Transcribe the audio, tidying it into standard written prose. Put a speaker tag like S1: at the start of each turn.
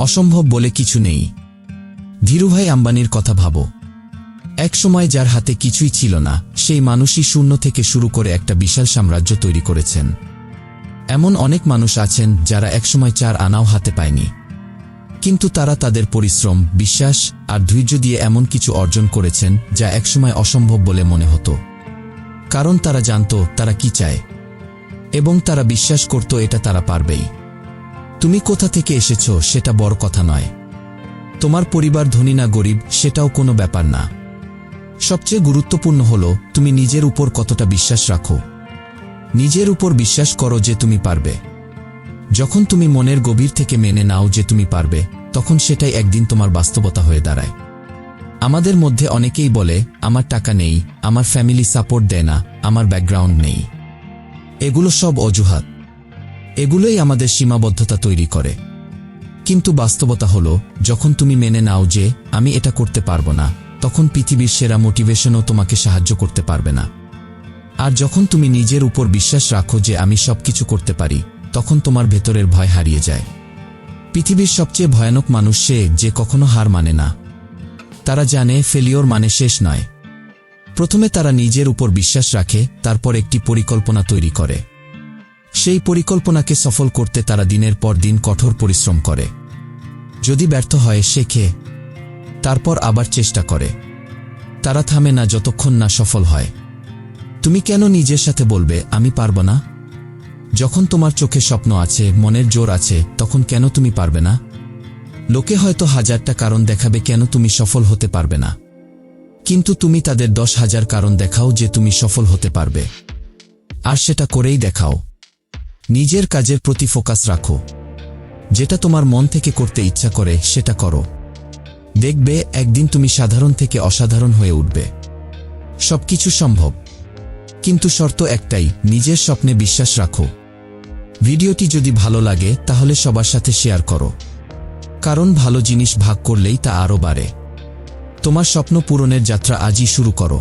S1: অসম্ভব বলে কিছু নেই। ধীরুভাই আম্বানির কথা ভাবো। এক সময় যার হাতে কিছুই ছিল না, সেই মানুষই শূন্য থেকে শুরু করে একটা বিশাল সাম্রাজ্য তৈরি করেছেন। এমন অনেক মানুষ আছেন যারা একসময় 4 আনাও হাতে পায়নি, কিন্তু তারা তাদের পরিশ্রম, বিশ্বাস আর ধৈর্য দিয়ে এমন কিছু অর্জন করেছেন যা একসময় অসম্ভব বলে মনে হতো। কারণ তারা জানত তারা কি চায়, এবং তারা বিশ্বাস করত এটা তারা পারবেই। তুমি কোথা থেকে এসেছ সেটা বড় কথা নয়। তোমার পরিবার ধনী না গরিব সেটাও কোনো ব্যাপার না। সবচেয়ে গুরুত্বপূর্ণ হলো তুমি নিজের উপর কতটা বিশ্বাস রাখো। নিজের উপর বিশ্বাস করো যে তুমি পারবে। যখন তুমি মনের গভীর থেকে মেনে নাও যে তুমি পারবে, তখন সেটাই একদিন তোমার বাস্তবতা হয়ে দাঁড়ায়। আমাদের মধ্যে অনেকেই বলে, আমার টাকা নেই, আমার ফ্যামিলি সাপোর্ট দেয় না, আমার ব্যাকগ্রাউন্ড নেই। এগুলো সব অজুহাত। এগুলোই আমাদের সীমাবদ্ধতা তৈরি করে। কিন্তু বাস্তবতা হলো, যখন তুমি মেনে নাও যে আমি এটা করতে পারবো না, তখন পৃথিবীর সেরা মোটিভেশনও তোমাকে সাহায্য করতে পারবে না। আর যখন তুমি নিজের উপর বিশ্বাস রাখো যে আমি সবকিছু করতে পারি, তখন তোমার ভেতরের ভয় হারিয়ে যায়। পৃথিবীর সবচেয়ে ভয়ানক মানুষ সে যে কখনো হার মানে না। তারা জানে ফেলিওর মানে শেষ নয়। প্রথমে তারা নিজের উপর বিশ্বাস রাখে, তারপর একটি পরিকল্পনা তৈরি করে। সেই পরিকল্পনাকে সফল করতে তারা দিনের পর দিন কঠোর পরিশ্রম করে। যদি ব্যর্থ হয়, শেখে, তারপর আবার চেষ্টা করে। তারা থামে না যতক্ষণ না সফল হয়। তুমি কেন নিজের সাথে বলবে আমি পারব না? যখন তোমার চোখে স্বপ্ন আছে, মনের জোর আছে, তখন কেন তুমি পারবে না? লোকে হয়তো 1000টা কারণ দেখাবে কেন তুমি সফল হতে পারবে না, কিন্তু তুমি তাদের 10,000 কারণ দেখাও যে তুমি সফল হতে পারবে। আর সেটা করেই দেখাও। নিজের কাজের প্রতি ফোকাস রাখো। যেটা তোমার মন থেকে করতে ইচ্ছা করে সেটা করো। দেখবে একদিন তুমি সাধারণ থেকে অসাধারণ হয়ে উঠবে। সবকিছু সম্ভব, কিন্তু শর্ত একটাই, নিজের স্বপ্নে বিশ্বাস রাখো। ভিডিওটি যদি ভালো লাগে তাহলে সবার সাথে শেয়ার করো, কারণ ভালো জিনিস ভাগ করলেই তা আরও বাড়ে। তোমার স্বপ্ন পূরণের যাত্রা আজই শুরু করো।